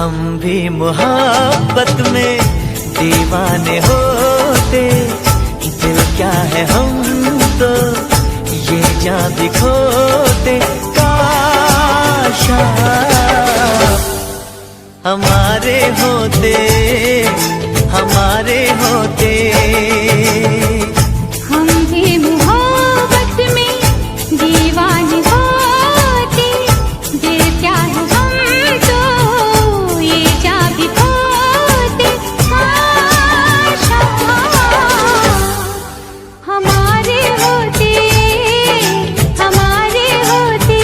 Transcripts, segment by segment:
हम भी मोहब्बत में दीवाने होते, दिल क्या है हम तो ये जान भी खोते। काश हमारे होते, हमारे होते। हम भी मोहब्बत में दीवाने होते, दिल क्या है हम तो ये जान भी खोते। काश हमारे होते, हमारे होते।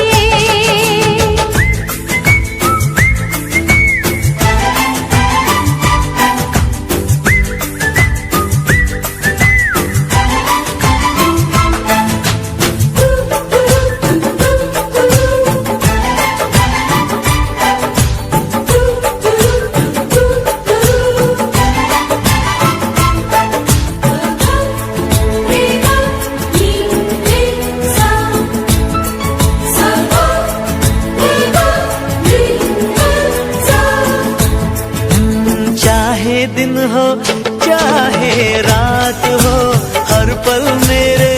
चाहे दिन हो चाहे रात हो, हर पल मेरे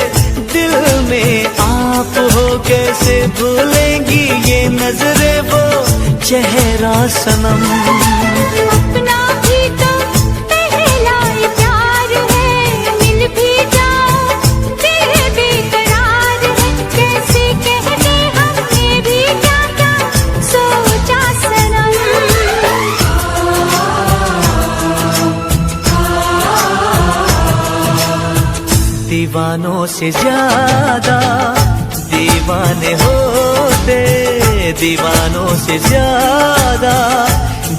दिल में आप हो। कैसे भूलेंगी ये नजरें वो चेहरा सनम। अपना भी तो पहला प्यार है, मिल भी जाओ दिल बेकरार है। कैसे कह दे हमने भी क्या क्या सोचा सनम। दीवानों से ज्यादा दीवाने होते, दीवानों से ज्यादा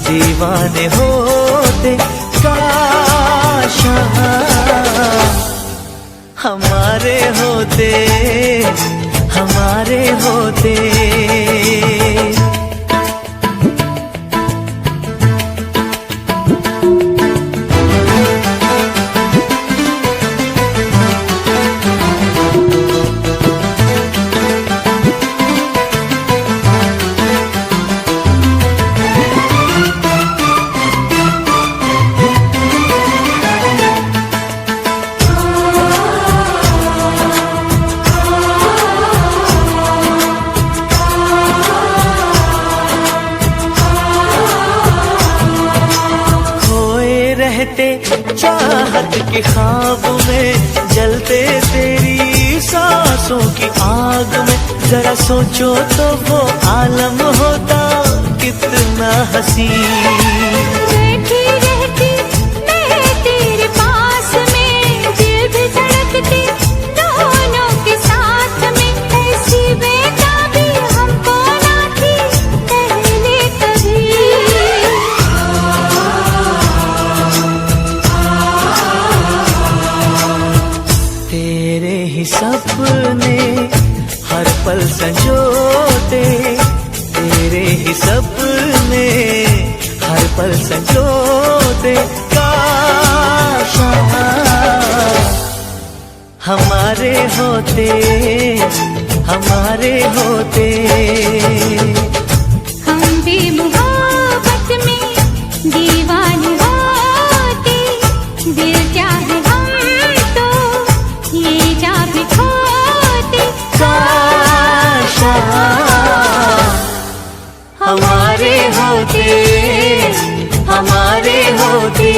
दीवाने होते। काश हमारे होते, हमारे होते। चाहत के ख्वाब में जलते तेरी सांसों की आग में। जरा सोचो तो वो आलम होता कितना हसीन। बैठी रहती मैं तेरे पास में, दिल भी धड़कती दोनों के साथ में। ऐसी बेताबी हमको ना थी पहले कभी। तेरे ही सपने हर पल संजोते, तेरे ही सपने हर पल संजोते। काश हमारे होते, हमारे होते। हम भी मोहब्बत में दीवाने होते, दिल क्या है हम तो ये जान भी खोते। काश हमारे होते, हमारे होते।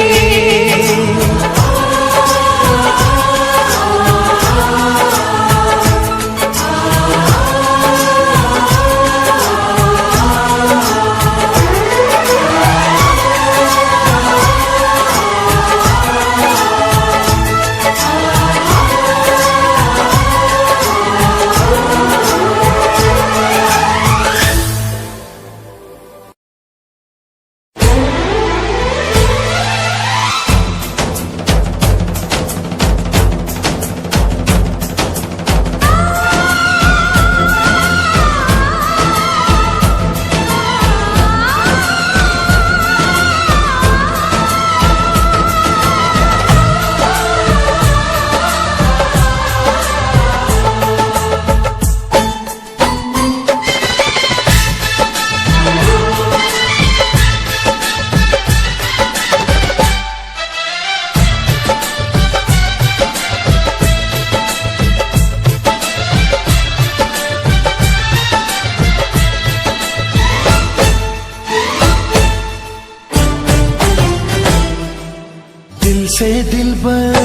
से दिलबर,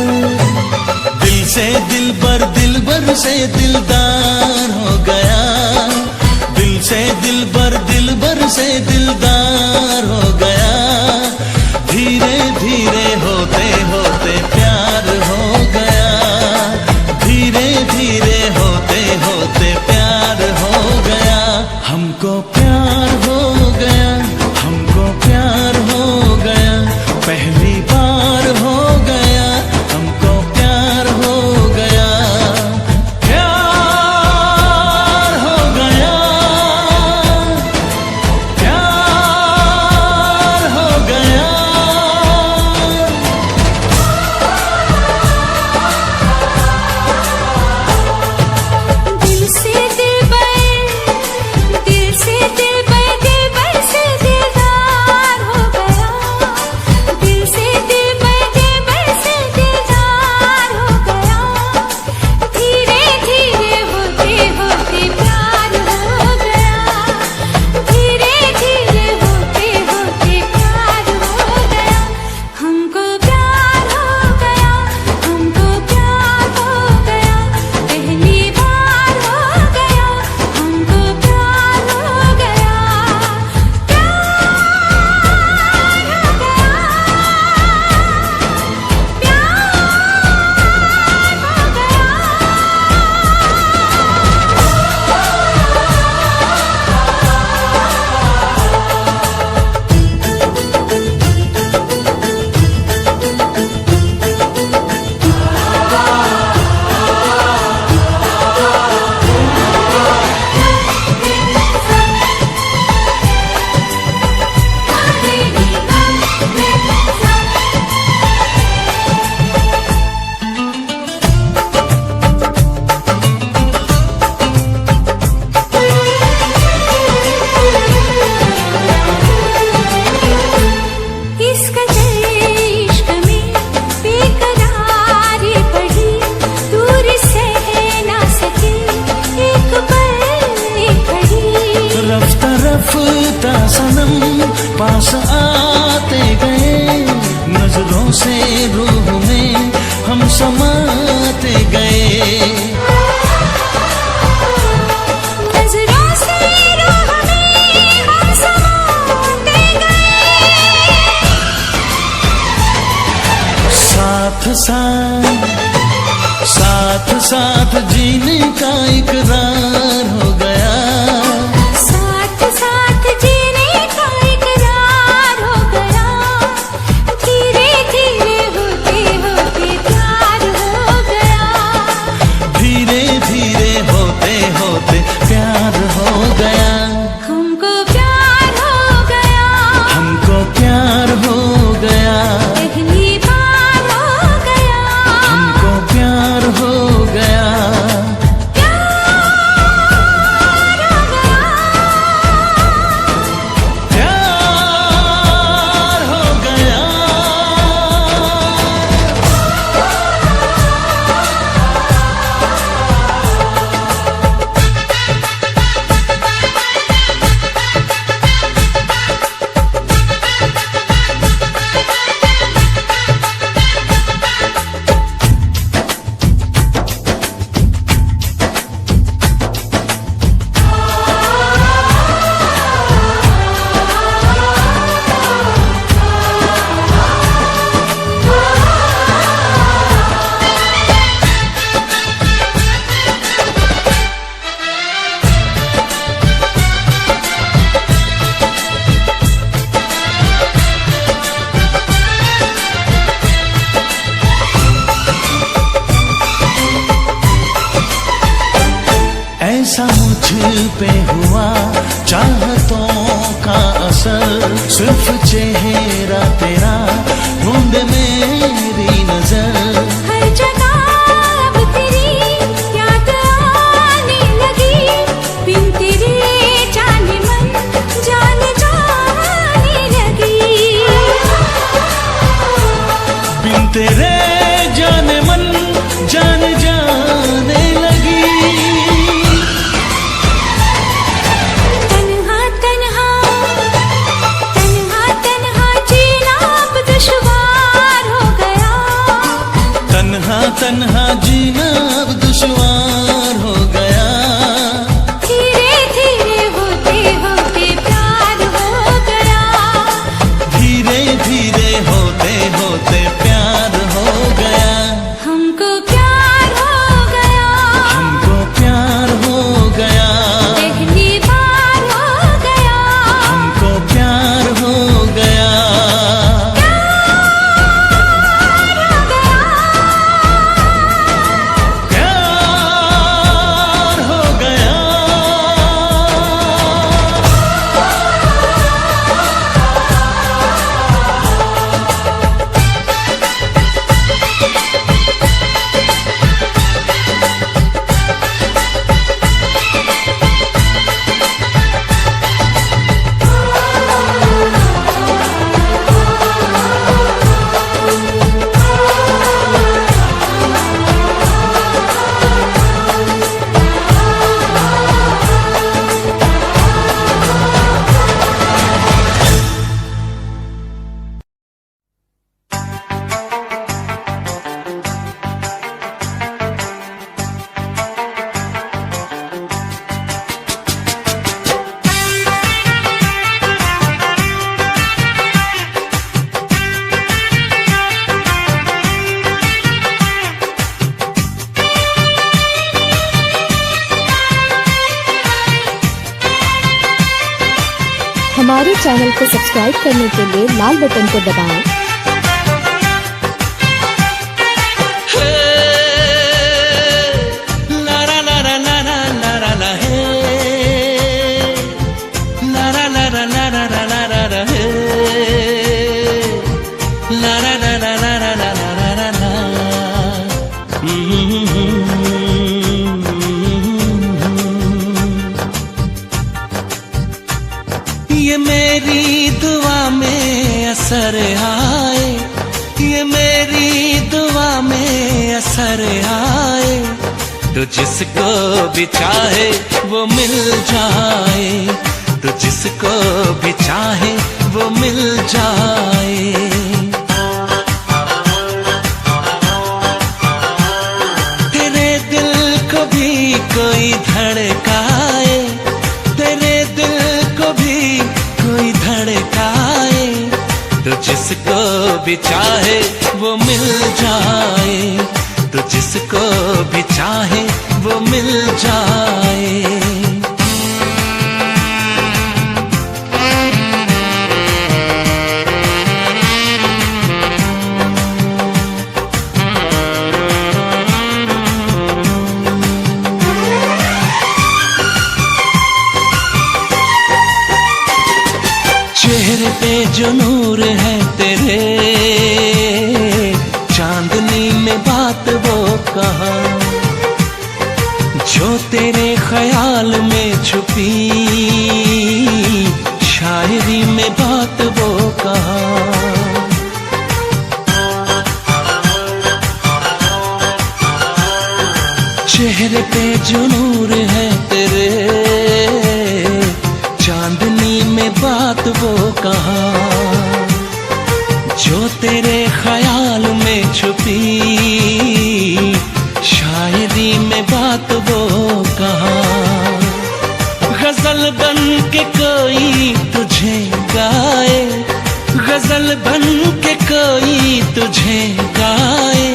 दिल से दिलबर, दिलबर से दिलदार हो गया। दिल से दिलबर, दिलबर से दिलदार हो गया। धीरे धीरे होते होते प्यार हो गया। धीरे धीरे होते होते प्यार हो गया। हमको प्यार हो गया, हमको प्यार हो गया। पहली बार हो गया, हमको प्यार हो गया। प्यार हो गया, प्यार हो गया। दिल से दिलबर, दिल से दिलबर, दिलबर से दिलदार हो गया। दिल से दिलबर, दिलबर से दिलदार हो गया। धीरे धीरे होते होते प्यार हो गया। धीरे धीरे होते होते प्यार हो गया। हमको प्यार हो गया, हमको प्यार हो गया। पहली बार हो गया, हमको प्यार हो गया। प्यार हो गया, इस कदर इश्क में बेकरारी बढ़ी। दूर सह ना सके एक पल एक घड़ी। रफ्ता रफ्ता सनम पास आते गए। नजरों से रूह में हम समाते गए। नजरों से रूह में हम समाते गए। साथ साथ, साथ साथ जीने का इकरार हो गया। साथ साथ जीने का इकरार हो गया। धीरे धीरे होते होते प्यार हो गया। धीरे धीरे होते होते प्यार हो गया। हमको प्यार हो गया, हमको प्यार हो गया। पहली बार हो गया। हमको प्यार हो गया। प्यार हो गया, प्यार हो गया। ऐसा मुझ पे हुआ चाहतों का असर। सिर्फ चेहरा तेरा ढूंढ मेरी नजर। हर जगह अब तेरी याद आने लगी। बिन तेरे जाने मन जान जाने लगी। बिन तेरे जाने मन जान जाने लगी। तन्हा तन्हा तन्हा तन्हा जीना अब दुश्वार हो गया। हमारे चैनल को सब्सक्राइब करने के लिए लाल बटन को दबाएं। ये मेरी दुआ में असर आए, ये मेरी दुआ में असर आए, तो जिसको भी चाहे वो मिल जाए, तो जिसको भी चाहे वो मिल जाए। तेरे दिल को भी कोई धड़काए, तेरे दिल को भी कोई धड़काए, तो जिसको भी चाहे वो मिल जाए, तो जिसको भी चाहे वो मिल जाए। चेहरे पे जो नूर है तेरे, चांदनी में बात वो कहाँ, जो तेरे ख्याल में छुपी शायरी में बात वो कहाँ। चेहरे पे जो नूर है तेरे, चांदनी में बात वो कहाँ, जो तेरे ख्याल में छुपी शायरी में बात वो कहाँ। गजल बन के कोई तुझे गाए, गजल बन के कोई तुझे गाए,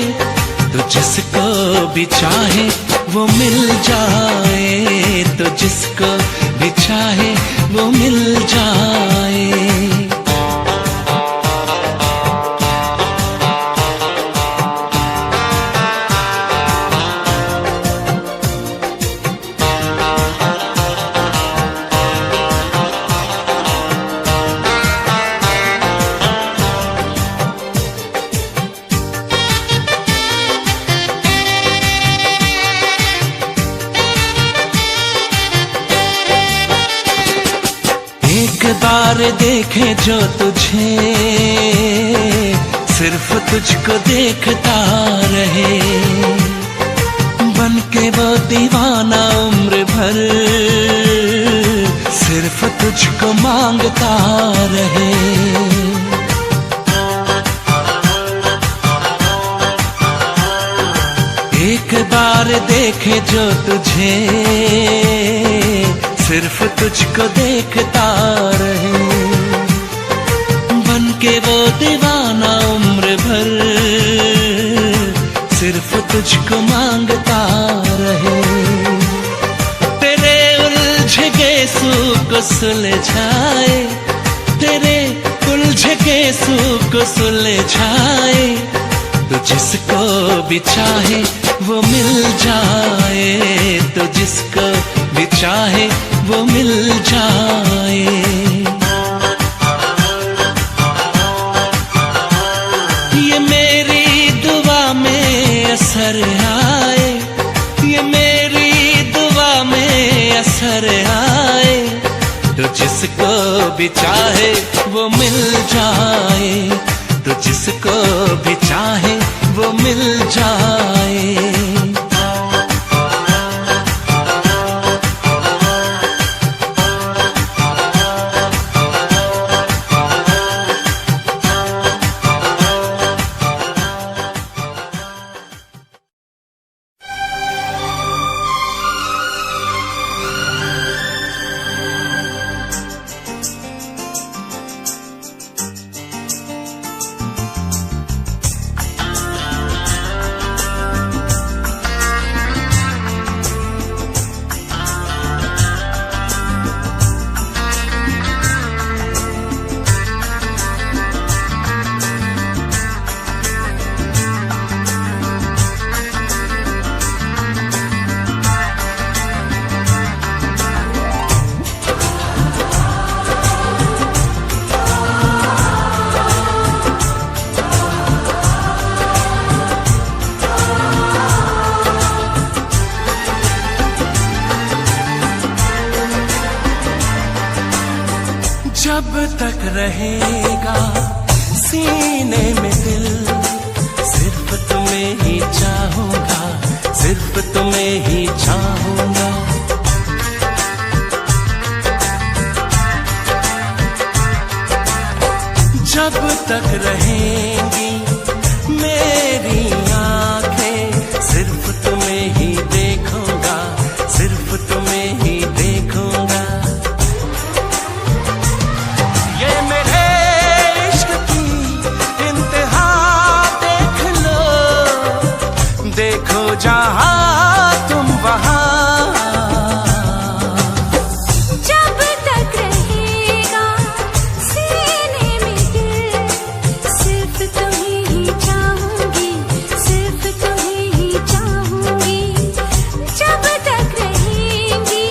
तो जिसको भी चाहे वो मिल जाए, तो जिसको भी चाहे वो मिल जाए। एक बार देखे जो तुझे, सिर्फ तुझको देखता रहे, बन के वो दीवाना उम्र भर सिर्फ तुझको मांगता रहे। एक बार देखे जो तुझे, सिर्फ तुझको देखता रहे, बन के वो दीवाना उम्र भर सिर्फ तुझको मांगता रहे। तेरे उलझे गेसू को सुलझाए, तेरे उलझे गेसू को सुलझाए, तो जिसको भी चाहे वो मिल जाए, तो जिसको भी चाहे वो मिल जाए। ये मेरी दुआ में असर आए, ये मेरी दुआ में असर आए, तो जिसको भी चाहे वो मिल जाए, तो जिसको भी चाहे वो मिल जाए। जब तक रहेगा सीने में दिल, सिर्फ तुम्हें ही चाहूंगा, सिर्फ तुम्हें ही चाहूंगा। जब तक रहेंगी मेरी आंखें, सिर्फ तुम्हें ही देखूंगा, सिर्फ तुम्हें ही देखूंगा। ये मेरे इश्क की इंतहा देख लो, देखो जहां तुम वहां। जब तक रहेगा सीने में दिल, सिर्फ तुम्हें ही चाहूंगी, सिर्फ तुम्हें ही चाहूंगी। जब तक रहेंगी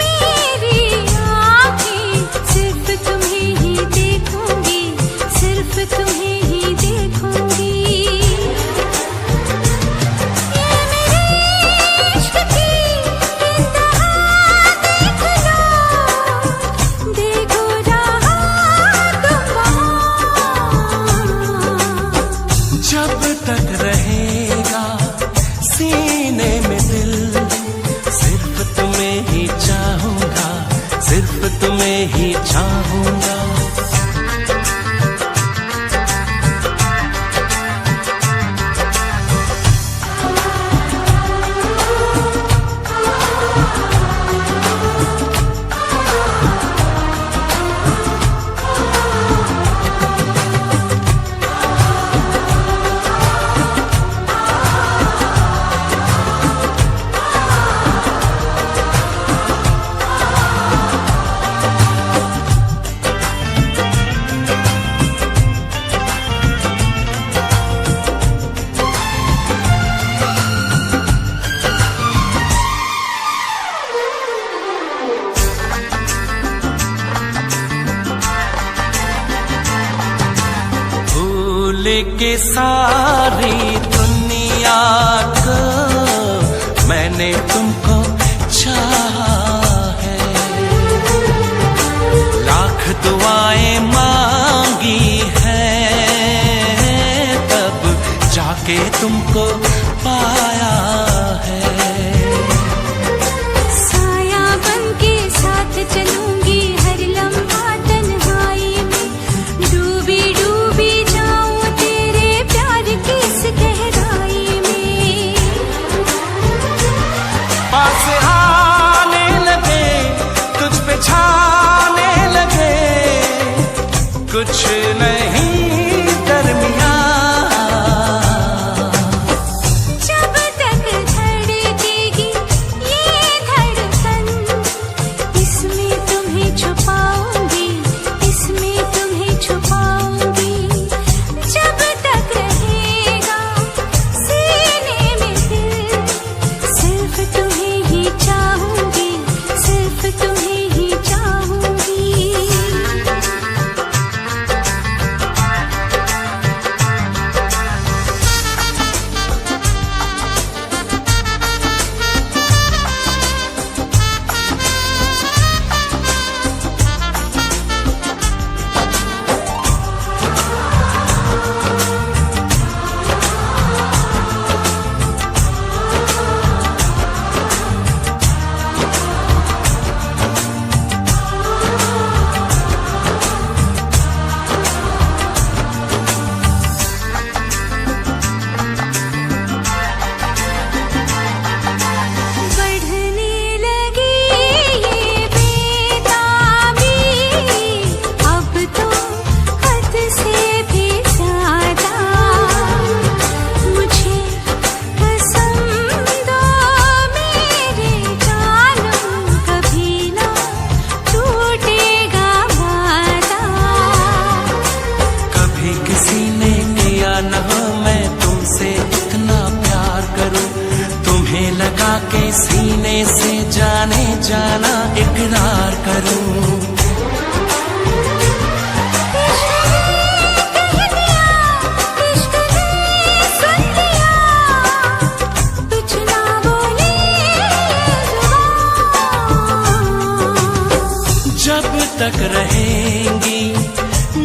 मेरी आँखें, सिर्फ तुम्हें ही देखूंगी, सिर्फ तुम्हें ही देखूंगी। ये मेरे इश्क की इंतहा देख लो, देखो जहां तुम वहां। जब तक रहेगा सीने में दिल, सिर्फ तुम्हें ही चाहूंगा, सिर्फ तुम्हें ही चाहूंगा। भूल के सारी दुनिया को मैंने तुमको चाहा है, लाख दुआएं मांगी हैं, तब जाके तुमको पाया है। साया बनके साथ चलूंगी हर लम्हा तन्हाई में, डूबी डूबी जाऊं तेरे प्यार की इस गहराई में। पास आने लगे, तुझ पे छाने लगे, कुछ नहीं दरमियां। जब तक धड़केगी ये धड़कन, इसमें तुम्हें छुपाऊंगी, इसमें तुम्हें छुपाऊंगी। जब तक रहेगा सीने में दिल, सिर्फ तुम्हें ही चाहूंगी, सिर्फ तुम्हें ही चाहूंगी। बढ़ने लगी ये बेताबी, अब तो हद से भी ज्यादा। मुझे कसम दो मेरे जानम, कभी ना टूटेगा वादा। कभी किसी ने किया न हो मैं तुमसे इतना प्यार करूं, तुम्हें लगा के सीने से जाने जाना इकरार करूं। इश्क ने सुन लिया, कुछ ना बोली जुबान। जब तक रहेंगी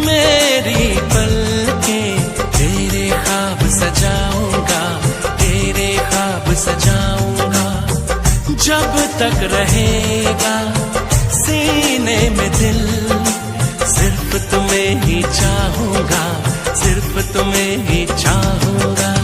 मेरी पलकें, तेरे ख्वाब सजाऊंगा, तेरे ख्वाब सजाऊंगा। जब तक रहेगा सीने में दिल, सिर्फ तुम्हें ही चाहूंगा, सिर्फ तुम्हें ही चाहूंगा।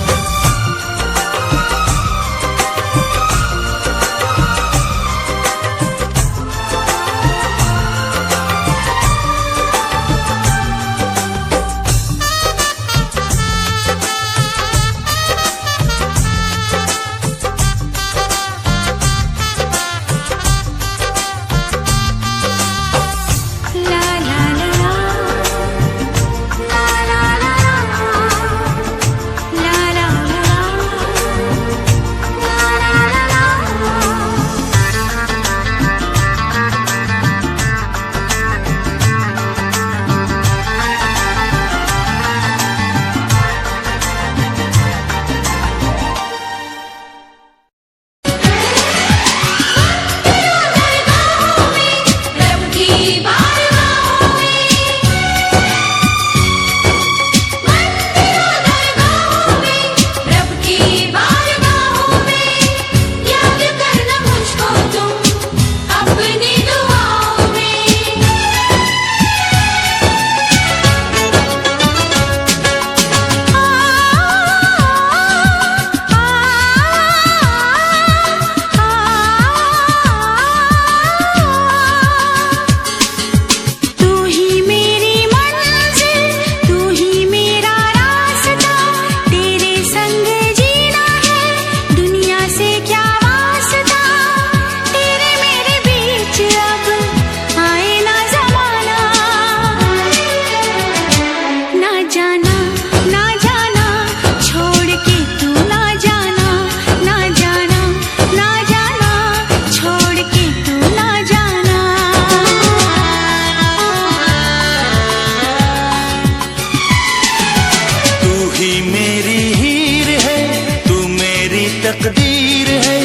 तकदीर है,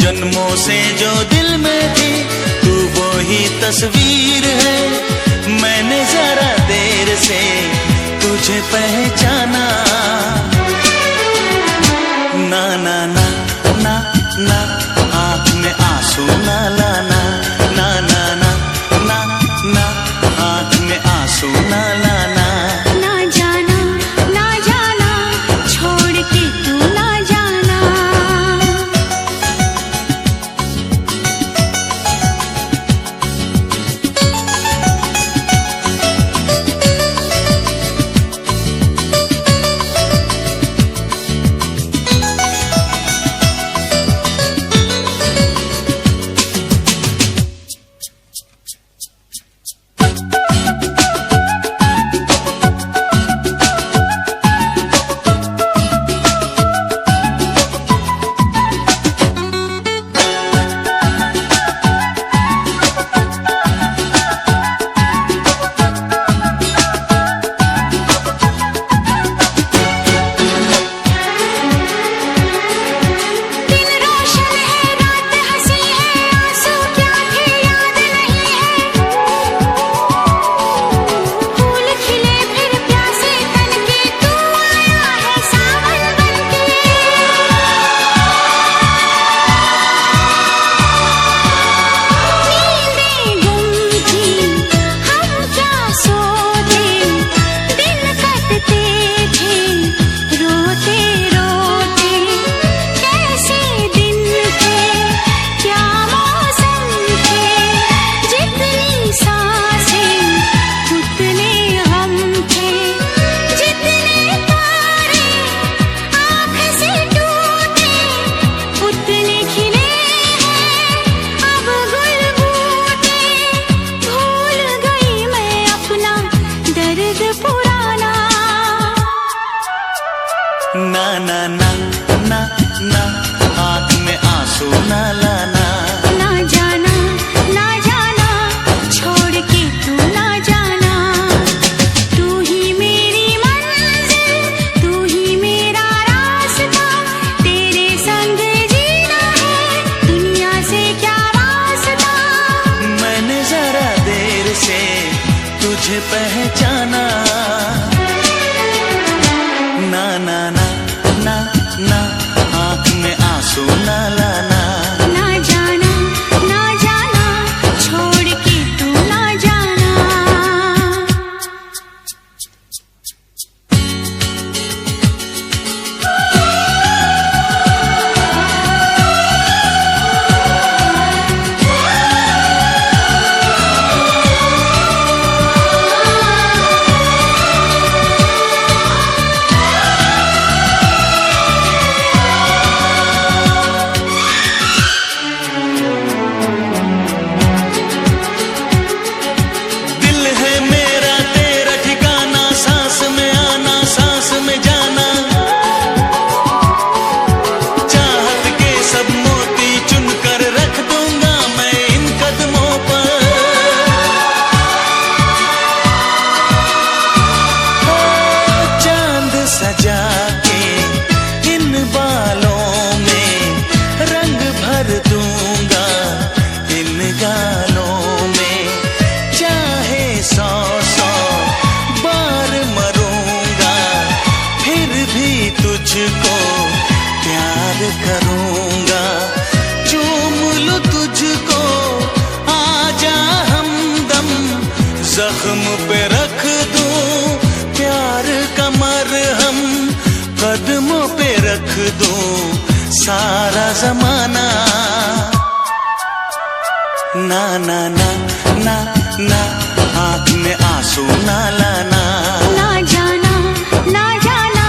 जन्मों से जो दिल में थी तू वो ही तस्वीर है। मैंने जरा देर से तुझे पहचाना, ना ना ना ना ना आँख में आंसू ना लाना, ना ना ना ना ना आँख में आंसू ना लाना। ना ना ना ना ना आँख में आंसू ना लाना, ना जाना ना जाना छोड़ के तू ना जाना। तू ही मेरी मंजिल, तू ही मेरा रास्ता, तेरे संग जीना है दुनिया से क्या वास्ता। मैंने जरा देर तुझे पहचाना। ना ना ना ना ना आँख में आंसू ना लाना। ना जाना छोड़ के तू ना जाना। सजा के इन बालों में रंग भर दूंगा, इन गालों में चाहे 100 बार मरूंगा, फिर भी तुझको प्यार करूंगा। चूम लूं तुझको आजा हमदम, जख्म पे रख दूं प्यार का मरहम, कदमों पे रख दूं सारा जमाना। ना ना ना ना ना आँख में आंसू ना लाना। ना जाना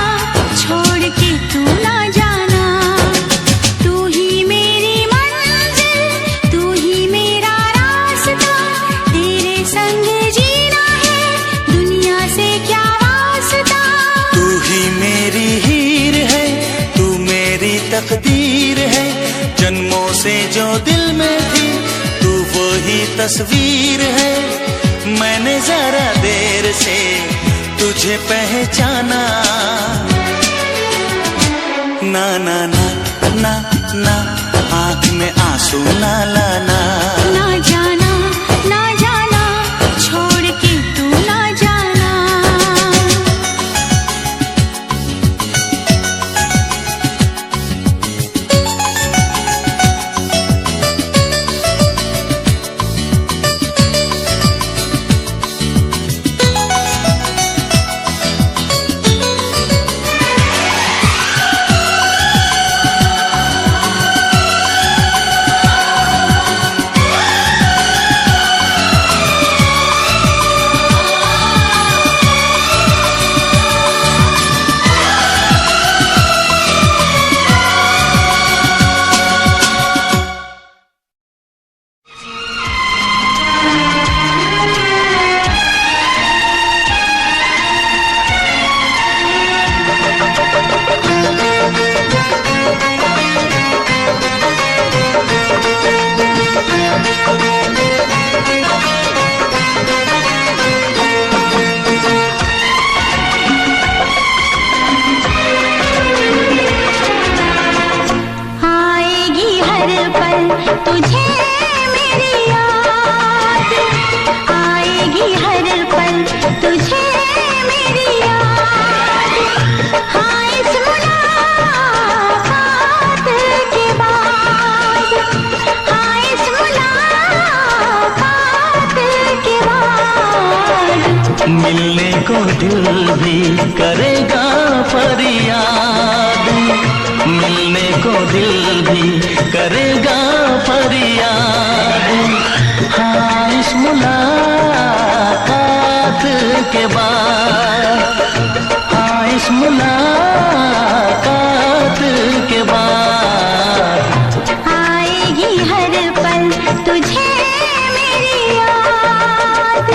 छोड़ के तू ना जाना। तू ही मेरी मंजिल, तू ही मेरा रास्ता, तेरे संग जीना है दुनिया से क्या वास्ता। तू ही मेरी हीर है, तू मेरी तकदीर है, जन्मों से जो दिल में थी तू वो ही तस्वीर है। मैंने जरा देर से तुझे पहचाना। ना ना ना ना ना आँख में आंसू ना लाना। ना जाना छोड़ के तू ना जाना। तुझे मेरी याद आएगी हर पल, तुझे मेरी याद। हाँ इस मुलाकात के बाद, हाँ इस मुलाकात के बाद मिलने को दिल भी करेगा फरियाद, मिलने को दिल भी करेगा फरियाद। हाँ इस मुलाकात के बाद, हाँ इस मुलाकात के बाद आएगी हर पल तुझे मेरी याद।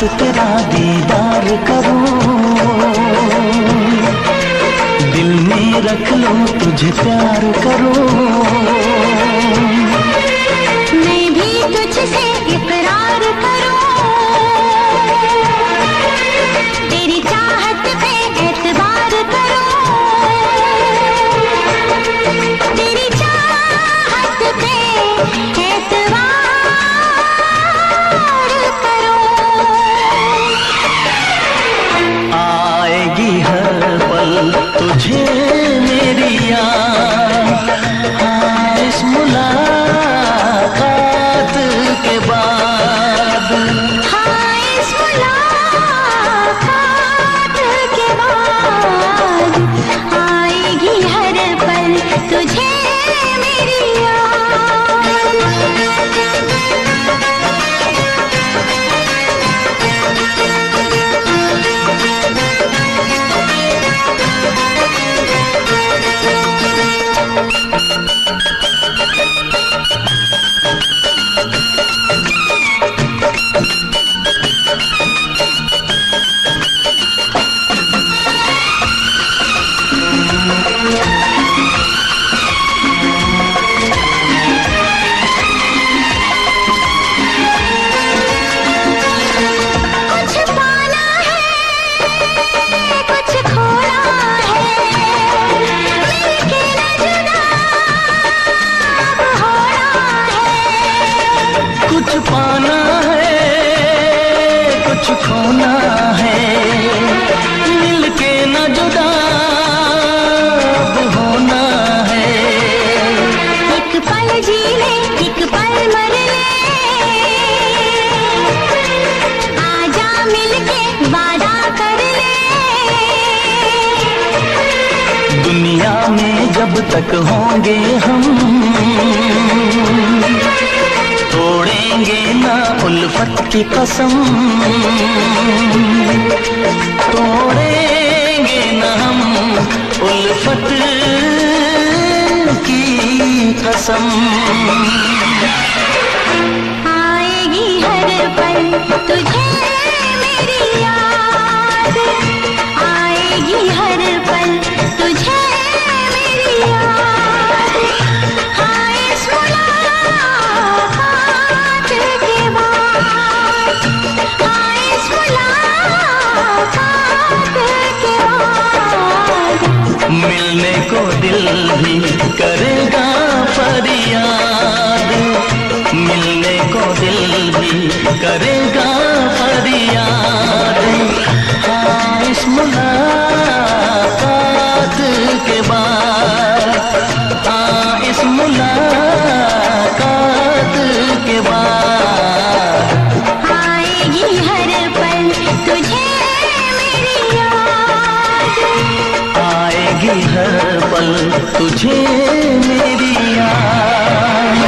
तेरा दीदार करूं, दिल में रख लूं तुझे प्यार करूं। मैं भी तुझसे इकरार करूं, तेरी चाहत पे एतबार करूं, तेरी चाहत पे एतबार करूं। आएगी हर पल तुझे मेरी याद, हाँ इस मुलाकात के बाद, हाँ इस मुलाकात के बाद आएगी हर पल तुझे मेरी याद। कुछ पाना है, कुछ खोना है, मिलके न जुदा अब होना है। कुछ पाना है कुछ खोना है, मिलके न जुदा अब होना है। एक पल जी ले, एक पल मर ले, आजा मिलके वादा कर ले। दुनिया में जब तक होंगे हम, तोड़ेंगे ना उल्फत की कसम, तोड़ेंगे ना हम उल्फत की कसम। आएगी हर पल तुझे मेरी याद, आएगी हर पल तुझे मेरी याद। हाँ इस मुलाकात के बाद, हाँ इस मुलाकात के बाद मिलने को दिल भी करेगा फरियाद, मिलने को दिल भी करेगा फरियाद। हाँ इस मुलाकात के बाद, हाँ इस मुलाकात के बाद आएगी हर पल तुझे मेरी याद। आएगी हर पल तुझे मेरी याद।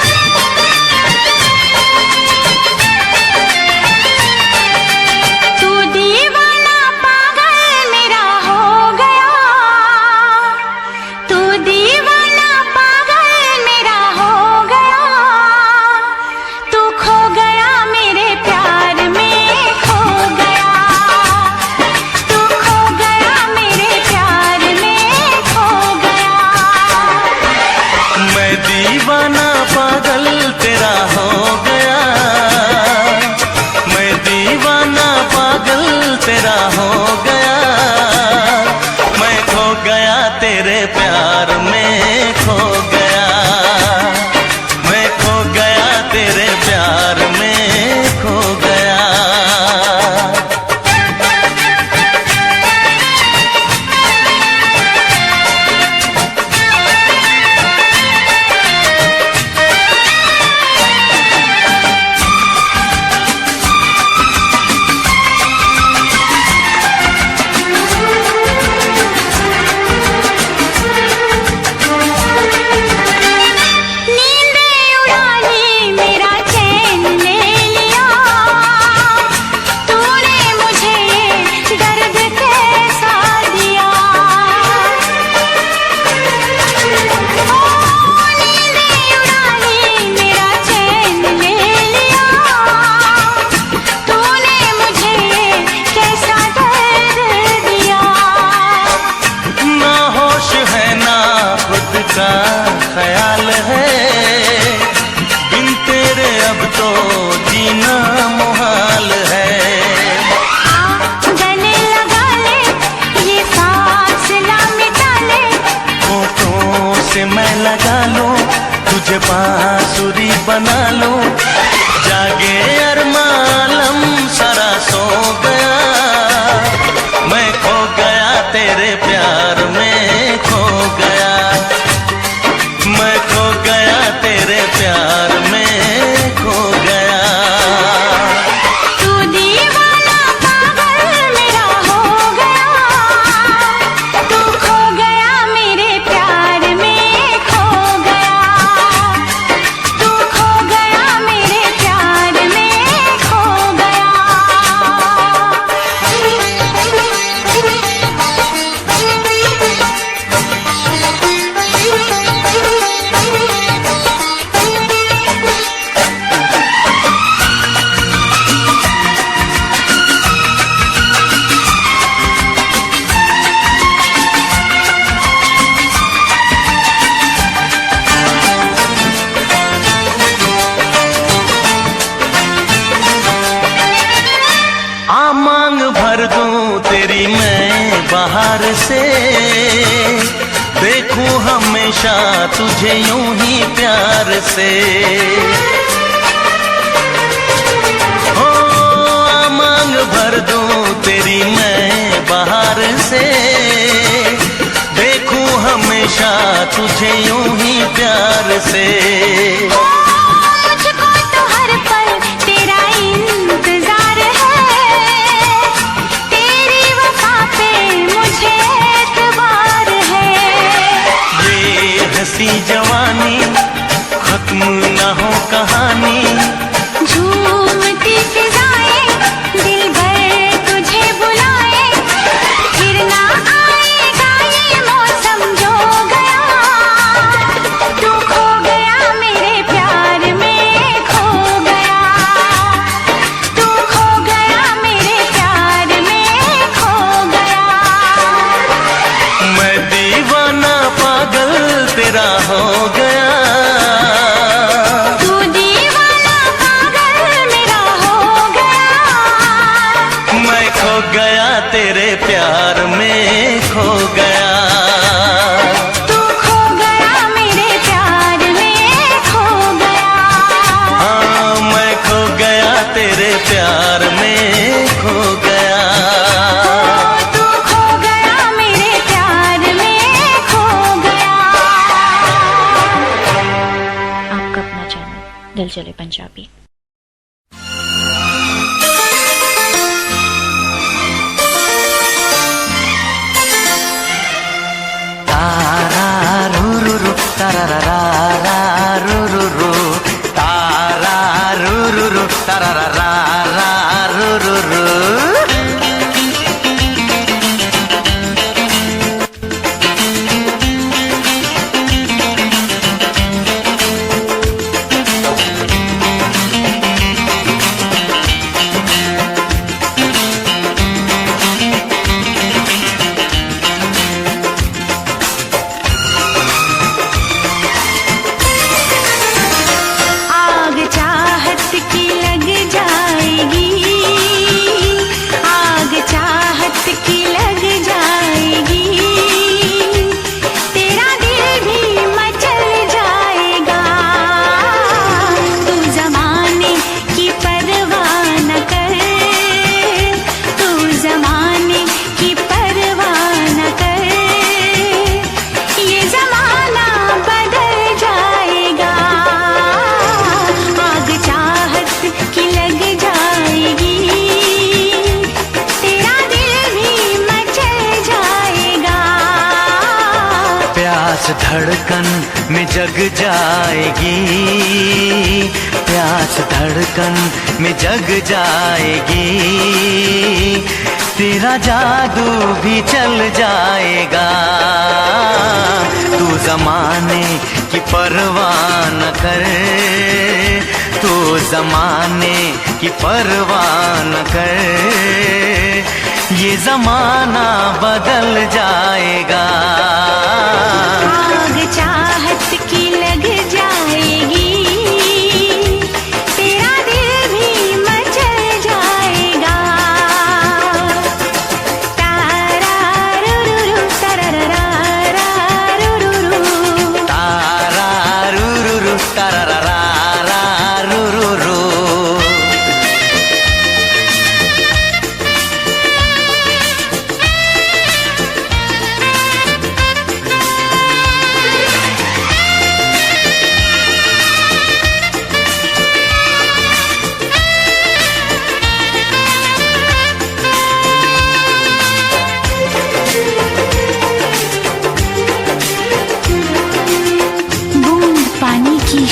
हाँ का ख्याल है, बिन तेरे अब तो जीना मुहाल है। गले लगा ले, ये फासला मिटा ले, होठों से मैं लगा लूं, तुझे बांसुरी बना लूं, जागे अरमालम सारा सो गया, मैं खो गया तेरे प्यार में, खो गया, मैं खो गया तेरे प्यार में, खो गया। तू दीवाना पागल मेरा हो गया, तू खो गया मेरे प्यार में, खो गया, तू खो गया मेरे प्यार में, खो गया। आ मांग भर दूं तेरी मैं बाहर से, देखूं हमेशा तुझे यूं ही प्यार से। ओ आ मांग भर दूं तेरी मैं बाहर से, देखूं हमेशा तुझे यूं ही प्यार से। मुझको तो हर पल तेरा इंतजार है, तेरी वफा पे मुझे एतबार है। ये हंसी जवानी खत्म न हो कहानी, झूमती फिजाएं दिल भर तुझे बुलाए, फिर ना आएगा ये मौसम जो गया, तू खो गया मेरे प्यार में, खो गया, तू खो गया मेरे प्यार में, खो गया। मैं दीवाना पागल तेरा हो गया, तू दीवाना पागल मेरा हो गया, मैं खो गया तेरे प्यार में, खो गया। तू खो गया मेरे प्यार में, खो गया, हाँ मैं खो गया तेरे प्यार में, खो गया। तू खो गया मेरे प्यार में, खो गया। आपका अपना चैनल दिल चले पंजाबी। तारा रू रू रू तारा रा रा रू रू रू, तारा रू रू रू तारा रा रा रू रू रू। आग चाहत की लग जाएगी, आग चाहत की लग जाएगी, तेरा दिल भी मचल जाएगा, तू जमाने की परवाह न कर, तू जमाने की परवाह न कर, ये जमाना बदल जाएगा, आग चाहत की लग जाएगी, तेरा दिल भी मचल जाएगा। प्यास धड़कन में जग जाएगी, प्यास धड़कन में जग जाएगी, तेरा जादू भी चल जाएगा, तू जमाने की परवाह न कर, तू जमाने की परवाह न कर, ये जमाना बदल जाएगा। आग चाहत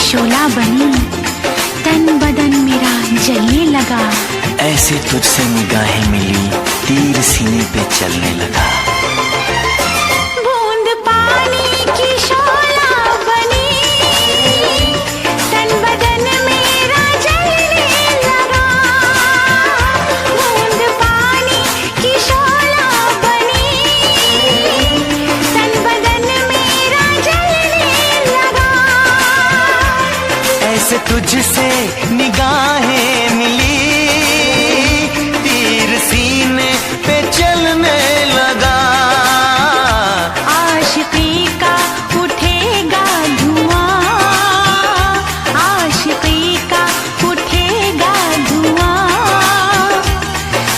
शोला बनी, तन बदन मेरा जलने लगा। ऐसे तुझसे निगाहें मिली, तीर सीने पे चलने लगा। बूंद पानी की शोला बनी, तन बदन मेरा जलने लगा। बूंद पानी की शोला बनी, तन बदन मेरा जलने लगा। ऐसे तुझसे निगाहें मिली, तीर सीने पे चलने लगा। आशिकी का उठेगा धुआं, आशिकी का उठेगा धुआं,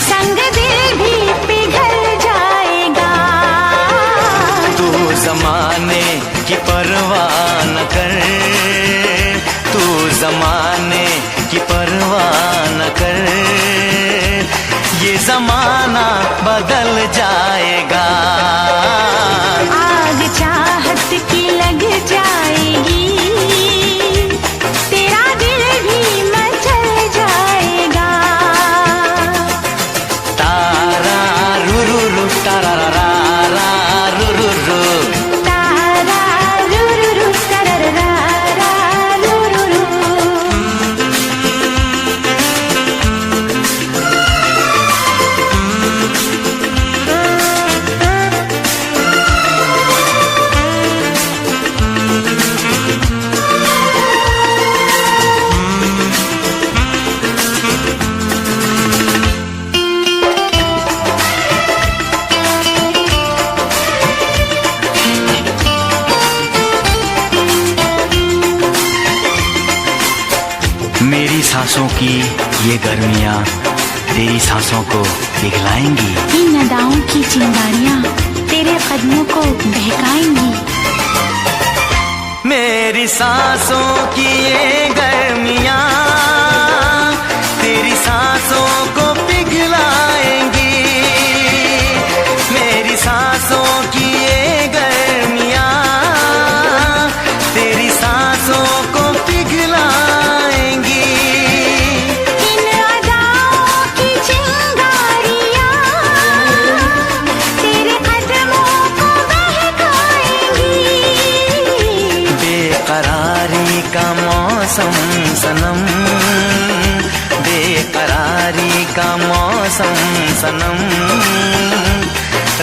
संग दिल भी पिघल जाएगा। तू जमाने की परवाह न कर, तू जमाने की परवाह न कर, ये जमाना बदल जाएगा। आग चाहत की लग जाएगी, तेरा दिल भी मचल जाएगा। तारा रू रू रू तारा रा रा रू रू रू। तारा रू रू रू तररा रा रू रू रू। मेरी सांसों की ये गर्मियाँ तेरी सांसों को पिघलाएंगी। इन अदाओं की चिंगारियां तेरे कदमों को बहकाएंगी। मेरी सांसों की ये गर्मियाँ तेरी सांसों को पिघलाएंगी। मेरी सांसों की ये गर्मियाँ तेरी सांसों को पिघलाएंगी। इन अदाओं की चिंगारियां तेरे कदमों को बहकाएंगी। बेकरारी का मौसम सनम, बेकरारी का मौसम सनम,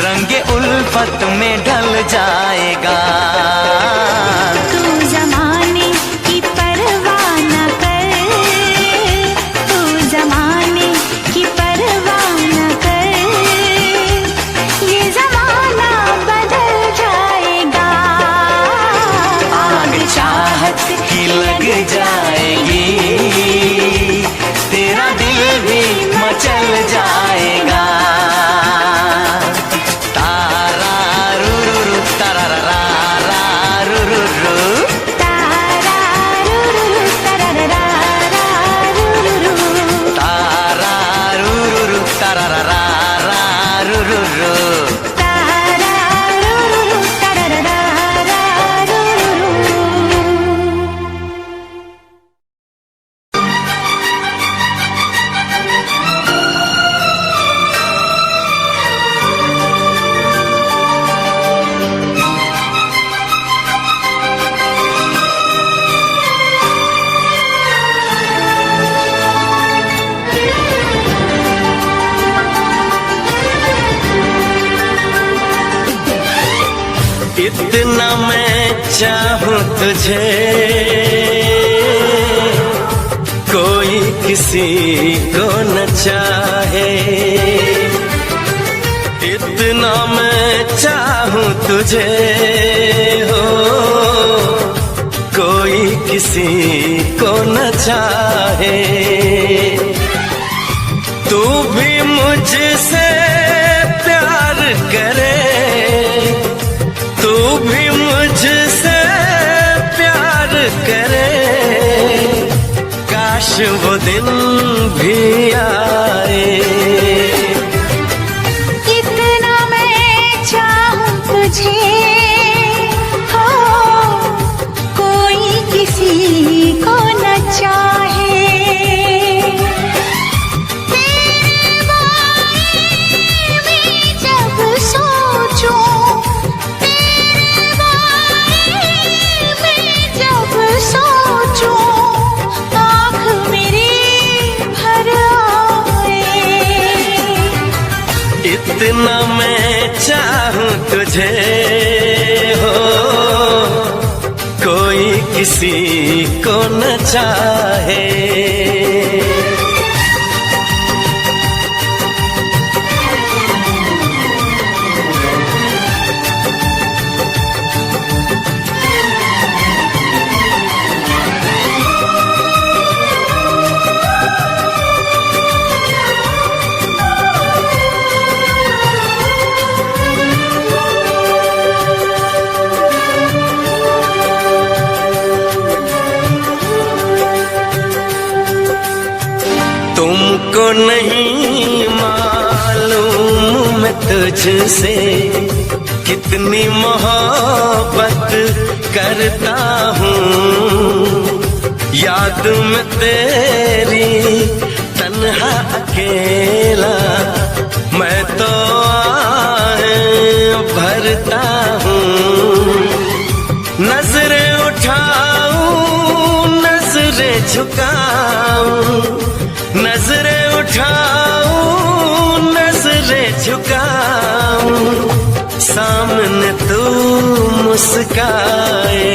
रंगे उल्फत में ढल जाएगा। तू जमाने की परवाह न कर, तू जमाने की परवाह न कर, ये जमाना बदल जाएगा। आग चाहत की लग जाएगी, तेरा दिल भी मचल जाएगा। तारा रू रू रू तारा रा रा रू रू रू। तारा रू रू रू तररा रा रू रू रू। तारा रू रू रू तारा रा रा रू रू रू। तारा रू रू रू तररा रा रू रू रू। इतना मैं चाहूं तुझे, कोई किसी को न चाहे। इतना मैं चाहूं तुझे हो, कोई किसी को न चाहे। तू भी मुझसे प्यार करे, तू भी मुझसे प्यार करे, काश वो दिन भी आए। इतना मैं चाहूं तुझे हो, कोई किसी कितना मैं चाहूं तुझे हो, कोई किसी को न चाहे। तुमको नहीं मालूम मैं तुझसे कितनी मोहब्बत करता हूँ। याद में तेरी तन्हा अकेला मैं तो आहें भरता हूँ। नजरें उठाऊं नजरें झुकाऊं, नजरें उठाऊं नजरें झुकाऊं, सामने तू मुस्काए।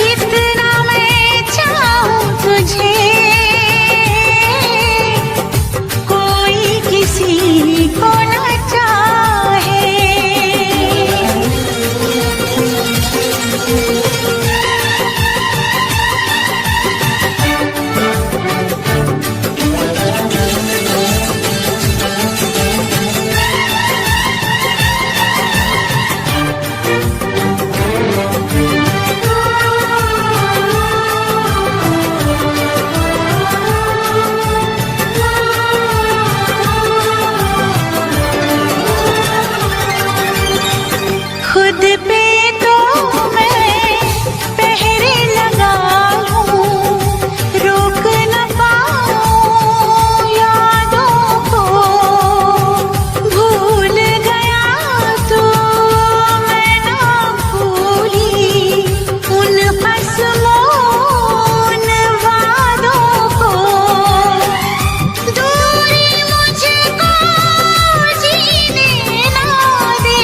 कितना मैं चाहूं तुझे, कोई किसी को न चाहे। खुद पे तो मैं पहरे लगा लूं, रोक न पाऊं यादों को। भूल गया तो मैं ना भूली उन हसमोन वादों को। दूरी मुझको जीने ना दे,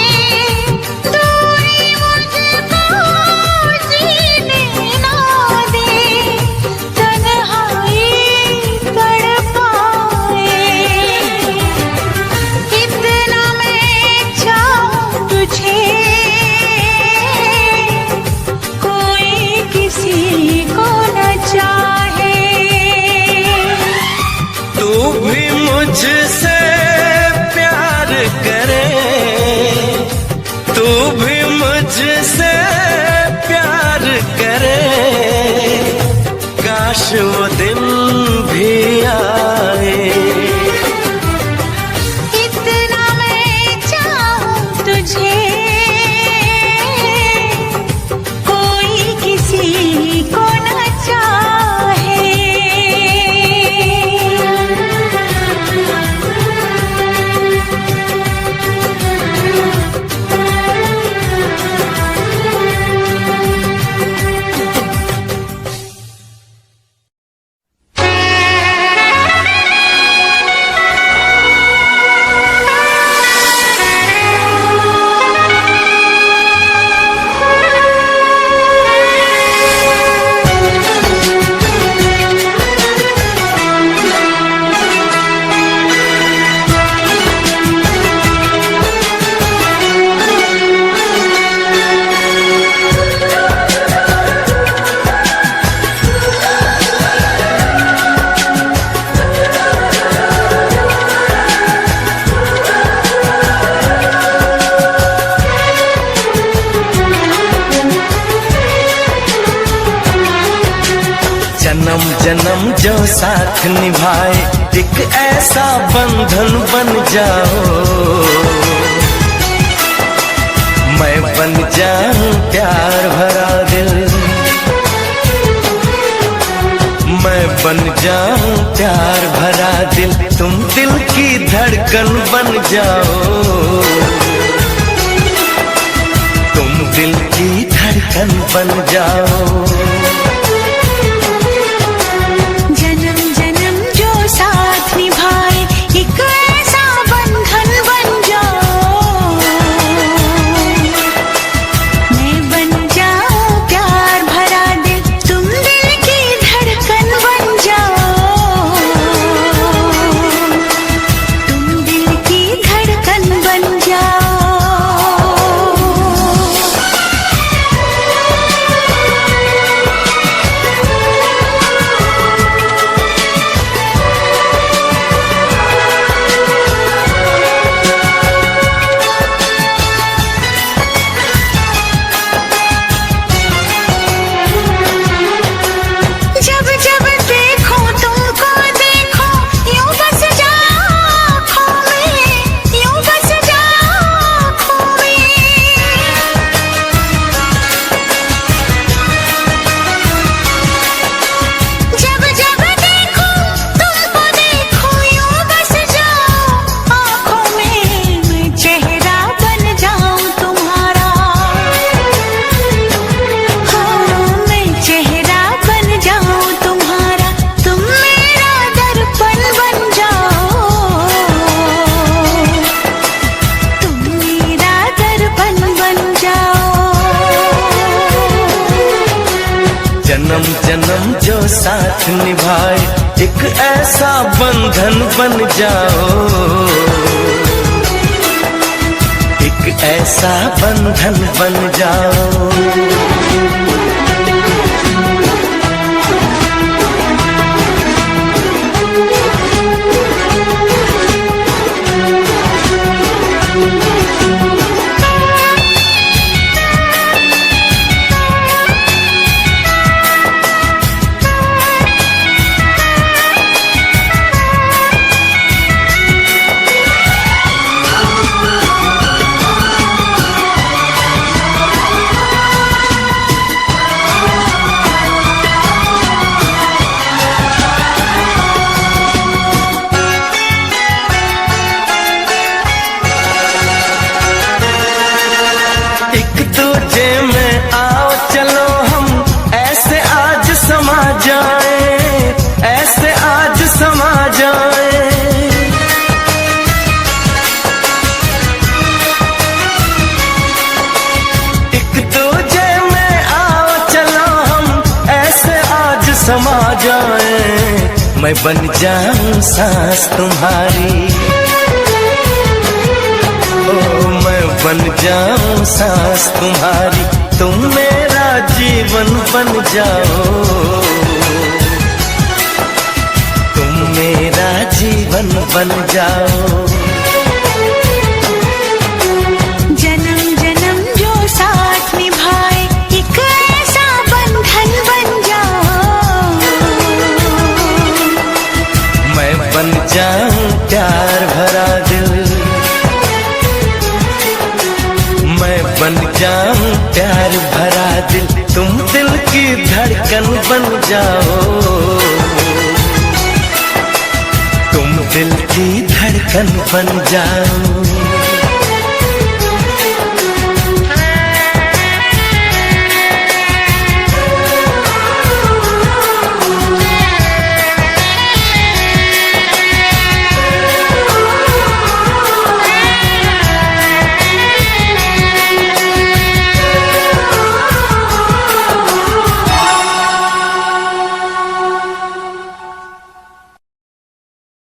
मुझसे प्यार करे, तू भी मुझसे प्यार करे। काश वो दिन भी आए। इतना मैं चाहूं तुझे, कोई किसी को न चाहे। जन्म जन्म जो साथ निभाए, एक ऐसा बंधन बन जाओ। मैं बन जाऊं प्यार भरा दिल, मैं बन जाऊं प्यार भरा दिल। तुम दिल की धड़कन बन जाओ, तुम दिल की धड़कन बन जाओ। जन्म जन्म जो साथ निभाए, एक ऐसा जन्म जन्म जो साथ निभाए, एक ऐसा बंधन बन जाओ, एक ऐसा बंधन बन जाओ। समा जाए, मैं बन जाऊं सांस तुम्हारी, ओ मैं बन जाऊं सांस तुम्हारी, तुम मेरा जीवन बन जाओ, तुम मेरा जीवन बन जाओ। जन्म जन्म जो साथ निभाए, एक ऐसा बंधन बन जाओ, मैं बन जाऊं प्यार भरा दिल, मैं बन जाऊं प्यार भरा दिल, तुम दिल की धड़कन बन जाओ, तुम दिल की धड़कन बन जाओ।